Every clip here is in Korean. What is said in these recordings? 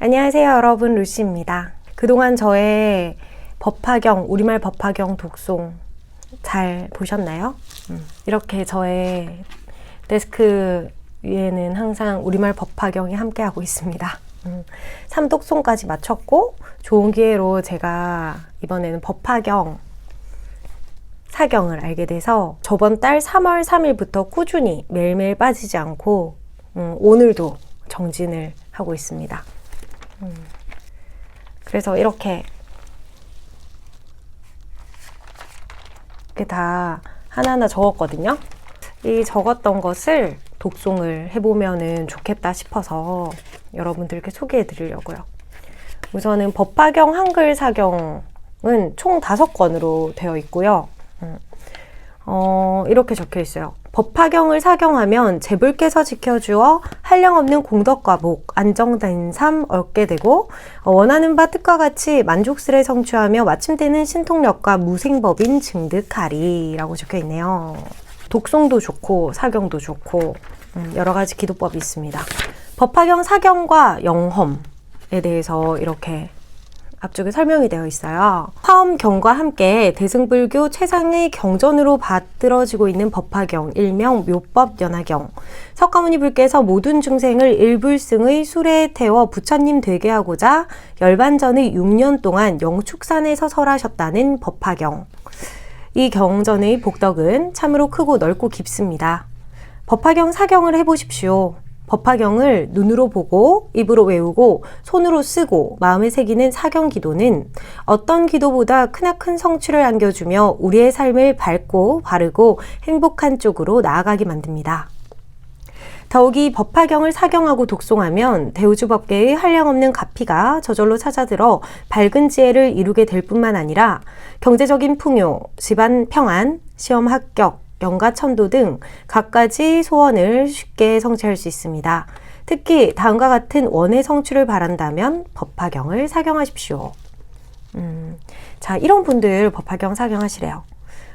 안녕하세요 여러분, 루시입니다. 그동안 저의 법화경, 우리말 법화경 독송 잘 보셨나요? 이렇게 저의 데스크 위에는 항상 우리말 법화경이 함께하고 있습니다. 3독송까지 마쳤고 좋은 기회로 제가 이번에는 법화경 4경을 알게 돼서 저번 달 3월 3일부터 꾸준히 매일매일 빠지지 않고 오늘도 정진을 하고 있습니다. 그래서 이렇게 다 하나하나 적었거든요. 이 적었던 것을 독송을 해보면 좋겠다 싶어서 여러분들께 소개해 드리려고요. 우선은 법화경 한글 사경은 총 5권으로 되어 있고요. 이렇게 적혀 있어요. 법화경을 사경하면 제불께서 지켜주어 한량없는 공덕과 복, 안정된 삶 얻게 되고 원하는 바 뜻과 같이 만족스레 성취하며 마침되는 신통력과 무생법인 증득하리 라고 적혀 있네요. 독송도 좋고 사경도 좋고 여러 가지 기도법이 있습니다. 법화경 사경과 영험에 대해서 이렇게 앞쪽에 설명이 되어 있어요. 화엄경과 함께 대승불교 최상의 경전으로 받들어지고 있는 법화경, 일명 묘법연화경. 석가모니 불께서 모든 중생을 일불승의 수레에 태워 부처님 되게 하고자 열반전의 6년 동안 영축산에서 설하셨다는 법화경. 이 경전의 복덕은 참으로 크고 넓고 깊습니다. 법화경 사경을 해보십시오. 법화경을 눈으로 보고 입으로 외우고 손으로 쓰고 마음에 새기는 사경 기도는 어떤 기도보다 크나큰 성취를 안겨주며 우리의 삶을 밝고 바르고 행복한 쪽으로 나아가게 만듭니다. 더욱이 법화경을 사경하고 독송하면 대우주법계의 한량없는 가피가 저절로 찾아들어 밝은 지혜를 이루게 될 뿐만 아니라 경제적인 풍요, 집안 평안, 시험 합격, 영가천도 등 갖가지 소원을 쉽게 성취할 수 있습니다. 특히 다음과 같은 원의 성취를 바란다면 법화경을 사경하십시오. 자, 이런 분들 법화경 사경하시래요.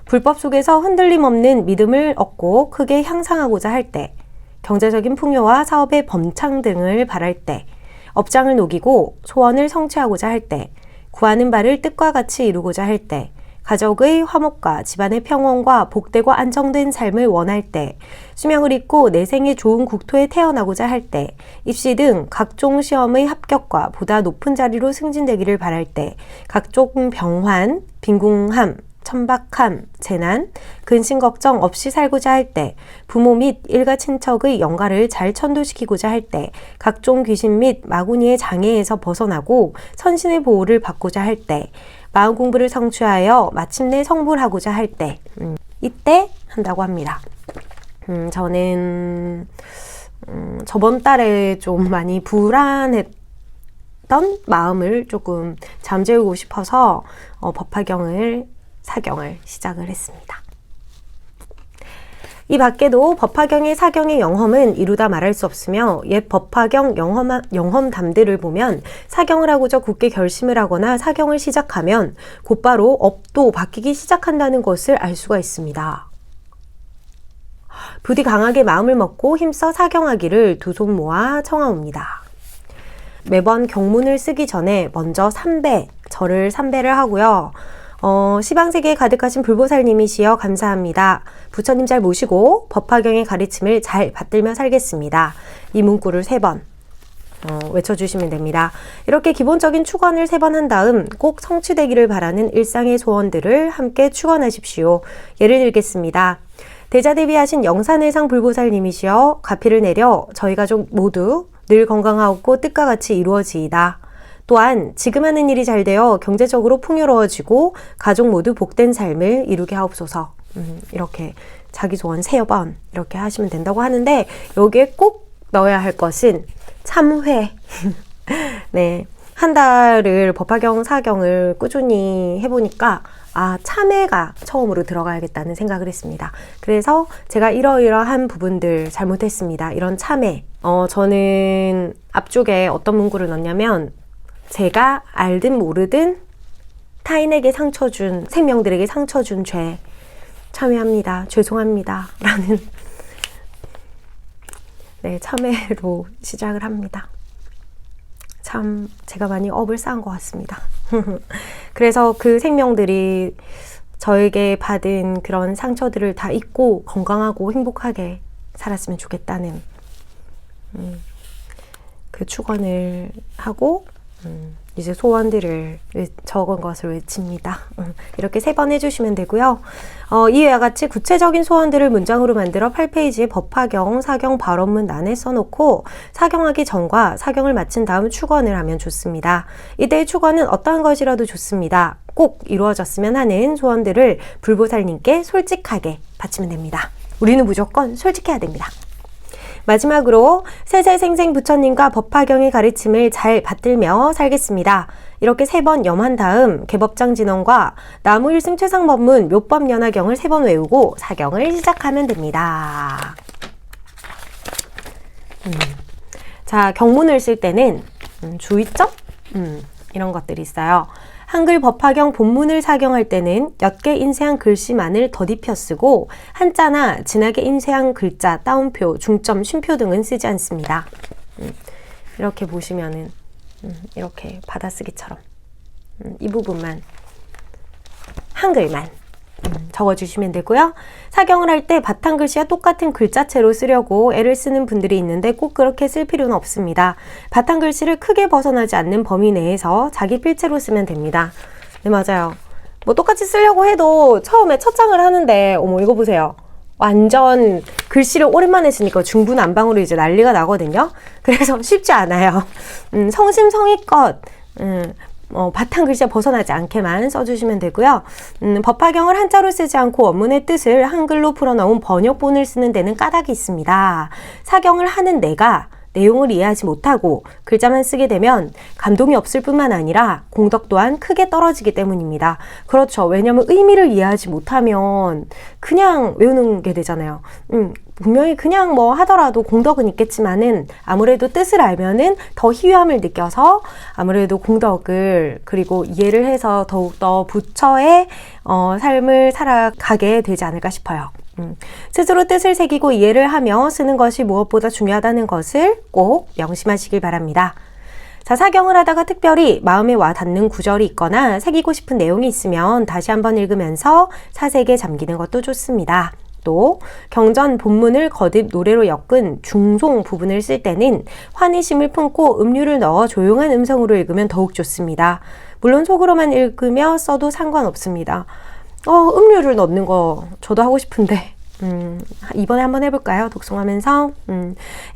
불법 속에서 흔들림 없는 믿음을 얻고 크게 향상하고자 할 때, 경제적인 풍요와 사업의 번창 등을 바랄 때, 업장을 녹이고 소원을 성취하고자 할 때, 구하는 바를 뜻과 같이 이루고자 할 때, 가족의 화목과 집안의 평온과 복되고 안정된 삶을 원할 때, 수명을 잇고 내 생에 좋은 국토에 태어나고자 할 때, 입시 등 각종 시험의 합격과 보다 높은 자리로 승진되기를 바랄 때, 각종 병환, 빈궁함, 천박함, 재난, 근심 걱정 없이 살고자 할 때, 부모 및 일가 친척의 영가를 잘 천도시키고자 할 때, 각종 귀신 및 마구니의 장애에서 벗어나고 선신의 보호를 받고자 할 때, 마음 공부를 성취하여 마침내 성불하고자 할 때, 이때 한다고 합니다. 저는 저번 달에 좀 많이 불안했던 마음을 조금 잠재우고 싶어서 법화경을 사경을 시작을 했습니다. 이 밖에도 법화경의 사경의 영험은 이루다 말할 수 없으며 옛 법화경 영험담들을 보면 사경을 하고자 굳게 결심을 하거나 사경을 시작하면 곧바로 업도 바뀌기 시작한다는 것을 알 수가 있습니다. 부디 강하게 마음을 먹고 힘써 사경하기를 두 손 모아 청하옵니다. 매번 경문을 쓰기 전에 먼저 절을 3배를 하고요. 시방세계에 가득하신 불보살님이시여 감사합니다. 부처님 잘 모시고 법화경의 가르침을 잘 받들며 살겠습니다. 이 문구를 3번 외쳐주시면 됩니다. 이렇게 기본적인 축원을 3번 한 다음 꼭 성취되기를 바라는 일상의 소원들을 함께 축원하십시오. 예를 들겠습니다. 대자대비하신 영산회상 불보살님이시여 가피를 내려 저희 가족 모두 늘 건강하고 뜻과 같이 이루어지이다. 또한 지금 하는 일이 잘 되어 경제적으로 풍요로워지고 가족 모두 복된 삶을 이루게 하옵소서. 이렇게 자기 소원 3번 이렇게 하시면 된다고 하는데 여기에 꼭 넣어야 할 것은 참회. 네, 한 달을 법화경 사경을 꾸준히 해보니까 참회가 처음으로 들어가야겠다는 생각을 했습니다. 그래서 제가 이러이러한 부분들 잘못했습니다. 이런 참회. 저는 앞쪽에 어떤 문구를 넣냐면 제가 알든 모르든 타인에게 상처 준, 생명들에게 상처 준 죄 참회합니다. 죄송합니다. 라는 참회로 시작을 합니다. 참 제가 많이 업을 쌓은 것 같습니다. 그래서 그 생명들이 저에게 받은 그런 상처들을 다 잊고 건강하고 행복하게 살았으면 좋겠다는 그 축원을 하고 이제 소원들을 적은 것을 외칩니다. 이렇게 3번 해주시면 되고요. 이와 같이 구체적인 소원들을 문장으로 만들어 8페이지에 법화경, 사경 발언문 란에 써놓고 사경하기 전과 사경을 마친 다음 축원을 하면 좋습니다. 이때의 축원은 어떠한 것이라도 좋습니다. 꼭 이루어졌으면 하는 소원들을 불보살님께 솔직하게 바치면 됩니다. 우리는 무조건 솔직해야 됩니다. 마지막으로 세세생생 부처님과 법화경의 가르침을 잘 받들며 살겠습니다. 이렇게 3번 염한 다음 개법장 진언과 나무 1승 최상법문 묘법연화경을 3번 외우고 사경을 시작하면 됩니다. 자, 경문을 쓸 때는 주의점? 이런 것들이 있어요. 한글 법화경 본문을 사경할 때는 옅게 인쇄한 글씨만을 덧입혀 쓰고 한자나 진하게 인쇄한 글자, 따옴표, 중점, 쉼표 등은 쓰지 않습니다. 이렇게 보시면은 이렇게 받아쓰기처럼 이 부분만 한글만 적어주시면 되고요. 사경을 할 때 바탕글씨와 똑같은 글자체로 쓰려고 애를 쓰는 분들이 있는데 꼭 그렇게 쓸 필요는 없습니다. 바탕글씨를 크게 벗어나지 않는 범위 내에서 자기 필체로 쓰면 됩니다. 네, 맞아요. 뭐 똑같이 쓰려고 해도 처음에 첫 장을 하는데 어머 이거 보세요. 완전 글씨를 오랜만에 쓰니까 중구난방으로 이제 난리가 나거든요. 그래서 쉽지 않아요. 성심성의껏 바탕글씨가 벗어나지 않게만 써주시면 되고요. 법화경을 한자로 쓰지 않고 원문의 뜻을 한글로 풀어놓은 번역본을 쓰는 데는 까닭이 있습니다. 사경을 하는 내가 내용을 이해하지 못하고 글자만 쓰게 되면 감동이 없을 뿐만 아니라 공덕 또한 크게 떨어지기 때문입니다. 그렇죠. 왜냐하면 의미를 이해하지 못하면 그냥 외우는 게 되잖아요. 분명히 그냥 뭐 하더라도 공덕은 있겠지만은 아무래도 뜻을 알면은 더 희유함을 느껴서 아무래도 공덕을 그리고 이해를 해서 더욱더 부처의 삶을 살아가게 되지 않을까 싶어요. 스스로 뜻을 새기고 이해를 하며 쓰는 것이 무엇보다 중요하다는 것을 꼭 명심하시길 바랍니다. 자, 사경을 하다가 특별히 마음에 와 닿는 구절이 있거나 새기고 싶은 내용이 있으면 다시 한번 읽으면서 사색에 잠기는 것도 좋습니다. 또 경전 본문을 거듭 노래로 엮은 중송 부분을 쓸 때는 환희심을 품고 음률을 넣어 조용한 음성으로 읽으면 더욱 좋습니다. 물론 속으로만 읽으며 써도 상관없습니다. 음률을 넣는 거 저도 하고 싶은데 이번에 한번 해볼까요? 독송하면서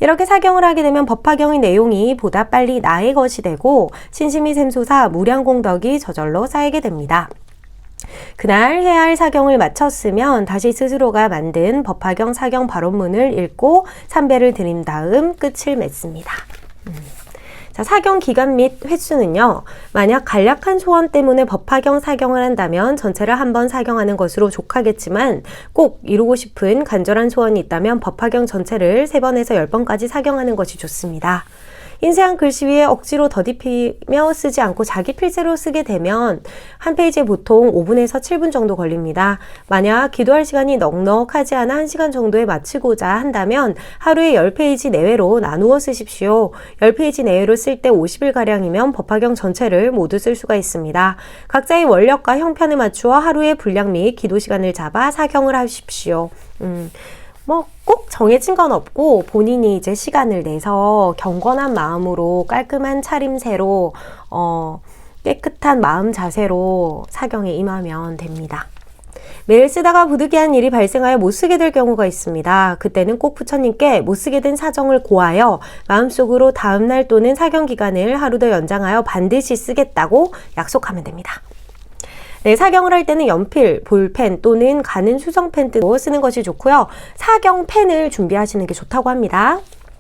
이렇게 사경을 하게 되면 법화경의 내용이 보다 빨리 나의 것이 되고 신심이 샘솟아 무량공덕이 저절로 쌓이게 됩니다. 그날 해야 할 사경을 마쳤으면 다시 스스로가 만든 법화경 사경 발언문을 읽고 삼배를 드린 다음 끝을 맺습니다. 자, 사경 기간 및 횟수는요. 만약 간략한 소원 때문에 법화경 사경을 한다면 전체를 한번 사경하는 것으로 족하겠지만 꼭 이루고 싶은 간절한 소원이 있다면 법화경 전체를 3번에서 10번까지 사경하는 것이 좋습니다. 인쇄한 글씨 위에 억지로 더듬히며 쓰지 않고 자기 필체로 쓰게 되면 한 페이지에 보통 5분에서 7분 정도 걸립니다. 만약 기도할 시간이 넉넉하지 않아 1시간 정도에 마치고자 한다면 하루에 10페이지 내외로 나누어 쓰십시오. 10페이지 내외로 쓸 때 50일가량이면 법화경 전체를 모두 쓸 수가 있습니다. 각자의 원력과 형편에 맞추어 하루의 분량 및 기도 시간을 잡아 사경을 하십시오. 꼭 정해진 건 없고 본인이 이제 시간을 내서 경건한 마음으로 깔끔한 차림새로 깨끗한 마음 자세로 사경에 임하면 됩니다. 매일 쓰다가 부득이한 일이 발생하여 못 쓰게 될 경우가 있습니다. 그때는 꼭 부처님께 못 쓰게 된 사정을 고하여 마음속으로 다음날 또는 사경 기간을 하루 더 연장하여 반드시 쓰겠다고 약속하면 됩니다. 네, 사경을 할 때는 연필, 볼펜 또는 가는 수성펜 등으로 쓰는 것이 좋고요. 사경 펜을 준비하시는 게 좋다고 합니다.